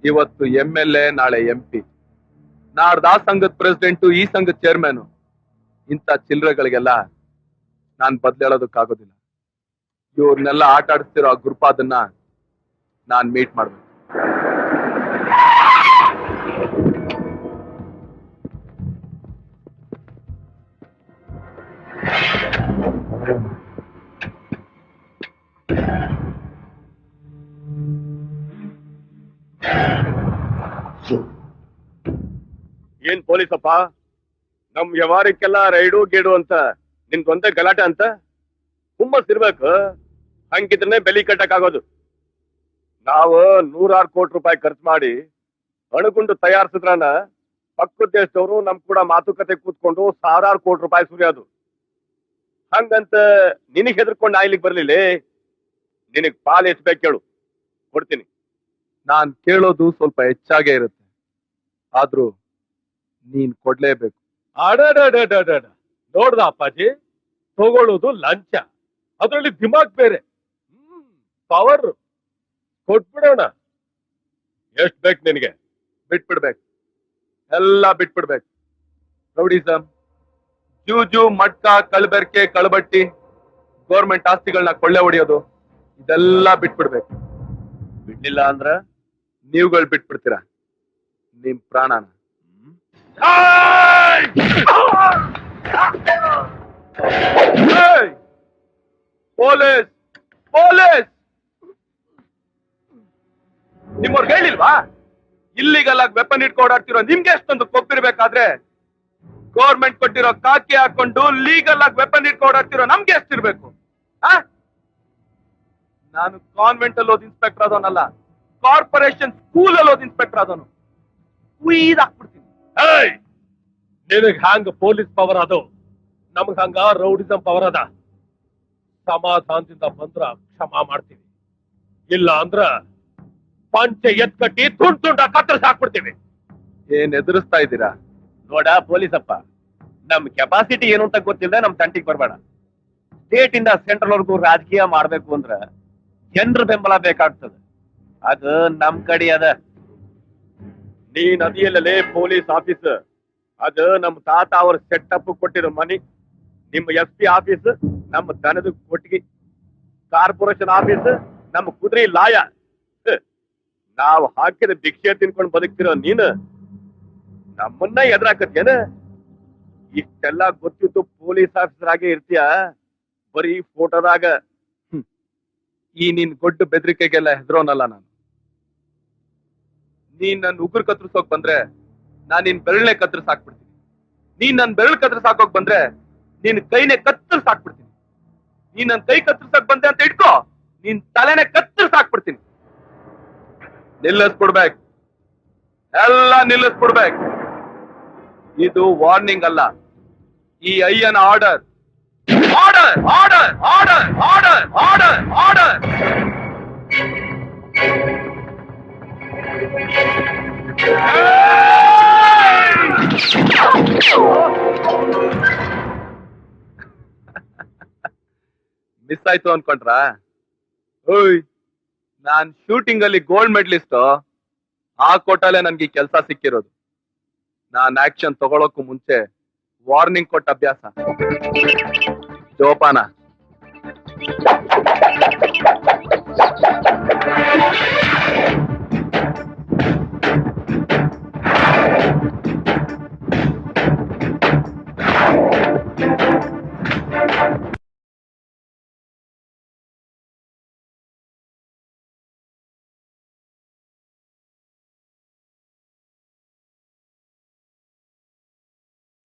ಇವತ್ತು MLA, ನಾಳೆ MP, ನಾಡ್ದು ಆ ಸಂಘದ ಪ್ರೆಸಿಡೆಂಟು, ಈ ಸಂಘದ ಚೇರ್ಮನ್. ಇಂಥ ಚಿಲ್ಲರೆಗಳಿಗೆಲ್ಲ ನಾನ್ ಬದ್ಲೇಳೋದಕ್ಕಾಗೋದಿಲ್ಲ. ಇವ್ರನ್ನೆಲ್ಲ ಆಟ ಆಡಿಸ್ತಿರೋ ಆ ಗುರುಪಾದನ್ನ ನಾನ್ ಮೀಟ್ ಮಾಡ್ಬೇಕು. ಏನ್ ಪೊಲೀಸಪ್ಪ, ನಮ್ ವ್ಯವಹಾರಕ್ಕೆಲ್ಲ ರೈಡು ಗೀಡು ಅಂತ ನಿನ್ಗೊಂದೇ ಗಲಾಟೆ ಅಂತ? ಹುಮ್ಮಸ್ ಇರ್ಬೇಕು, ಹಂಗಿದ್ರೆ ಬೆಲಿ ಕಟ್ಟಕ್ಕಾಗೋದು. ನಾವು 100 ಕೋಟಿ ರೂಪಾಯಿ ಖರ್ಚು ಮಾಡಿ ಅಣುಗುಂಡು ತಯಾರಿಸಿದ್ರನ ಪಕ್ಕದ ದೇಶದವರು ನಮ್ ಕೂಡ ಮಾತುಕತೆ ಕೂತ್ಕೊಂಡು 1000 ಕೋಟಿ ರೂಪಾಯಿ ಸುರಿಯೋದು. ಹಂಗಂತ ನಿನಗ್ ಹೆದರ್ಕೊಂಡು ಆಯ್ಲಿಕ್ಕೆ ಬರ್ಲಿಲ್ಲ. ನಿನಗ್ ಪಾಲ್ ಎಷ್ಟ್ಬೇಕು ಕೇಳು, ಕೊಡ್ತೀನಿ. ನಾನ್ ಕೇಳೋದು ಸ್ವಲ್ಪ ಹೆಚ್ಚಾಗೇ ಇರುತ್ತೆ, ಆದ್ರೂ ನೀನ್ ಕೊಡ್ಲೇಬೇಕು. ಅಡಡಡಡಡ, ನೋಡ್ದ ಅಪ್ಪಾಜಿ, ತಗೊಳ್ಳೋದು ಲಂಚ, ಅದ್ರಲ್ಲಿ ದಿಮಾಗ್ ಬೇರೆ. ಪವರ್ ಕೊಟ್ಬಿಡೋಣ. ಎಷ್ಟ್ ಬೇಕು ನಿನಗೆ? ಬಿಟ್ಬಿಡ್ಬೇಕು, ಎಲ್ಲ ಬಿಟ್ಬಿಡ್ಬೇಕು. ರೌಡಿಸಮ್, ಜೂಜು, ಮಟ್ಕ, ಕಳ್ಬೆರ್ಕೆ, ಕಳ್ಬಟ್ಟಿ, ಗೌರ್ಮೆಂಟ್ ಆಸ್ತಿಗಳನ್ನ ಕೊಳ್ಳೆ ಹೊಡಿಯೋದು, ಇದೆಲ್ಲ ಬಿಟ್ಬಿಡ್ಬೇಕು. ಬಿಡ್ಲಿಲ್ಲ ಅಂದ್ರ ನೀವುಗಳು ಬಿಟ್ಬಿಡ್ತೀರಾ ನಿಮ್ ಪ್ರಾಣನ. ಪೊಲೀಸ್ ಪೊಲೀಸ್, ನಿಮ್ಮವ್ರಿಗೆ ಹೇಳಿಲ್ವಾ? ಇಲ್ಲಿಗಲ್ಲ ವೆಪನ್ ಇಟ್ಕೊಂಡು ಓಡಾಡ್ತಿರೋ ನಿಮ್ಗೆ ಎಷ್ಟೊಂದು ಕೊಬ್ಬಿರ್ಬೇಕಾದ್ರೆ ಗೌರ್ಮೆಂಟ್ ಕೊಟ್ಟಿರೋ ಕಾಕಿ ಹಾಕೊಂಡು ಲೀಗಲ್ ಆಗಿ ವೆಪನ್ ಇಟ್ಕೊಂಡು ಓಡಾಡ್ತಿರೋ ನಮ್ಗೆ ಎಷ್ಟಿರ್ಬೇಕು? ನಾನು ಕಾನ್ವೆಂಟ್ ಅಲ್ಲಿ ಓದ್ ಇನ್ಸ್ಪೆಕ್ಟರ್ ಆದವನಲ್ಲ, ಕಾರ್ಪೊರೇಷನ್ ಸ್ಕೂಲ್ ಅಲ್ಲಿ ಓದ್ ಇನ್ಸ್ಪೆಕ್ಟರ್ ಆದವನು. ಹಾಕ್ಬಿಡ್ತೀನಿ. ನಿನಗ್ ಹ್ಯಾಂಗ ಪೊಲೀಸ್ ಪವರ್ ಅದು, ನಮಗ್ ಹಂಗ ರೌಡಿಸಂ ಪವರ್ ಅದ. ಸಮಾಧಾನದಿಂದ ಬಂದ್ರ ಕ್ಷಮಾ ಮಾಡ್ತೀವಿ, ಇಲ್ಲ ಅಂದ್ರ ಪಂಚೆ ಎತ್ಕಟ್ಟಿ ತುಂಡ್ ತುಂಡ ಕತ್ತರಿಸಿ ಹಾಕ್ಬಿಡ್ತೀವಿ. ಏನ್ ಎದುರಿಸ್ತಾ ಇದ್ದೀರಾ? ನೋಡ ಪೊಲೀಸಪ್ಪ, ನಮ್ ಕೆಪಾಸಿಟಿ ಏನು ಅಂತ ಗೊತ್ತಿಲ್ಲ, ನಮ್ ತಂಟಿಗೆ ಬರ್ಬೇಡ. ಸ್ಟೇಟ್ ಇಂದ ಸೆಂಟ್ರಲ್ ವರ್ಗೂ ರಾಜಕೀಯ ಮಾಡ್ಬೇಕು ಅಂದ್ರ ಜನರ ಬೆಂಬಲ ಬೇಕಾಗ್ತದೆ. ಅದು ನಮ್ ಕಡೆ ಅದ. ನೀ ನದಿಯಲ್ಲೇ ಪೊಲೀಸ್ ಆಫೀಸ್, ಅದು ನಮ್ ತಾತ ಅವ್ರ ಸೆಟಪ್ ಕೊಟ್ಟಿರೋ ಮನಿ. ನಿಮ್ಮ SP ಆಫೀಸ್ ನಮ್ಮ ದನದ ಕೊಟ್ಟಿಗೆ, ಕಾರ್ಪೊರೇಷನ್ ಆಫೀಸ್ ನಮ್ಮ ಕುದುರೆ ಲಾಯ. ನಾವು ಹಾಕಿದ ಭಿಕ್ಷೆ ತಿನ್ಕೊಂಡು ಬದುಕ್ತಿರೋ ನೀನು ನಮ್ಮನ್ನ ಎದುರಾಕತ್ತೇನ? ಇಷ್ಟೆಲ್ಲ ಗೊತ್ತಿದ್ದು ಪೊಲೀಸ್ ಆಫೀಸರ್ ಆಗೇ ಇರ್ತೀಯ, ಬರೀ ಫೋಟೋದಾಗ. ಈ ನಿನ್ ಗೊಡ್ಡು ಬೆದರಿಕೆಗೆಲ್ಲ ಹೆದರೋನಲ್ಲ ನಾನು. ನೀನ್ ನನ್ ಉಗುರು ಕತ್ತರಿಸೋಕ್ ಬಂದ್ರೆ ನಾನ್ ನಿನ್ ಬೆರಳನೆ ಕತ್ತರಿಸ್ ಹಾಕ್ಬಿಡ್ತೀನಿ. ನೀನ್ ನನ್ ಬೆರಳು ಕತ್ತರಿಸ್ ಹಾಕೋಕ್ ಬಂದ್ರೆ ನಿನ್ ಕೈನೇ ಕತ್ತರಿಸ್ ಹಾಕ್ಬಿಡ್ತೀನಿ. ನೀನ್ ನನ್ ಕೈ ಕತ್ತರಿಸಕ್ ಬಂದೆ ಅಂತ ಇಟ್ಕೋ, ನಿನ್ ತಲೆನೆ ಕತ್ತರಿಸ್ ಹಾಕ್ಬಿಡ್ತೀನಿ. ನಿಲ್ಲಿಸ್ಬಿಡ್ಬೇಕು, ಎಲ್ಲ ನಿಲ್ಲಿಸ್ಬಿಡ್ಬೇಕು. ಇದು ವಾರ್ನಿಂಗ್ ಅಲ್ಲ, ಈ ಅಯ್ಯನ order. Order order order order order order. Miss ಆಯ್ತು ಅನ್ಕೊಂಡ್ರ? ಓಯ್, ನಾನ್ ಶೂಟಿಂಗ್ ಅಲ್ಲಿ ಗೋಲ್ಡ್ ಮೆಡಲಿಸ್ಟ್. ಆ ಕೋಟಲ್ಲೇ ನನ್ಗೆ ಕೆಲಸ ಸಿಕ್ಕಿರೋದು. ನಾನ್ ಆಕ್ಷನ್ ತಗೊಳಕ್ಕೂ ಮುಂಚೆ ವಾರ್ನಿಂಗ್ ಕೊಟ್ಟ ಅಭ್ಯಾಸ. ಜೋಪಾನ.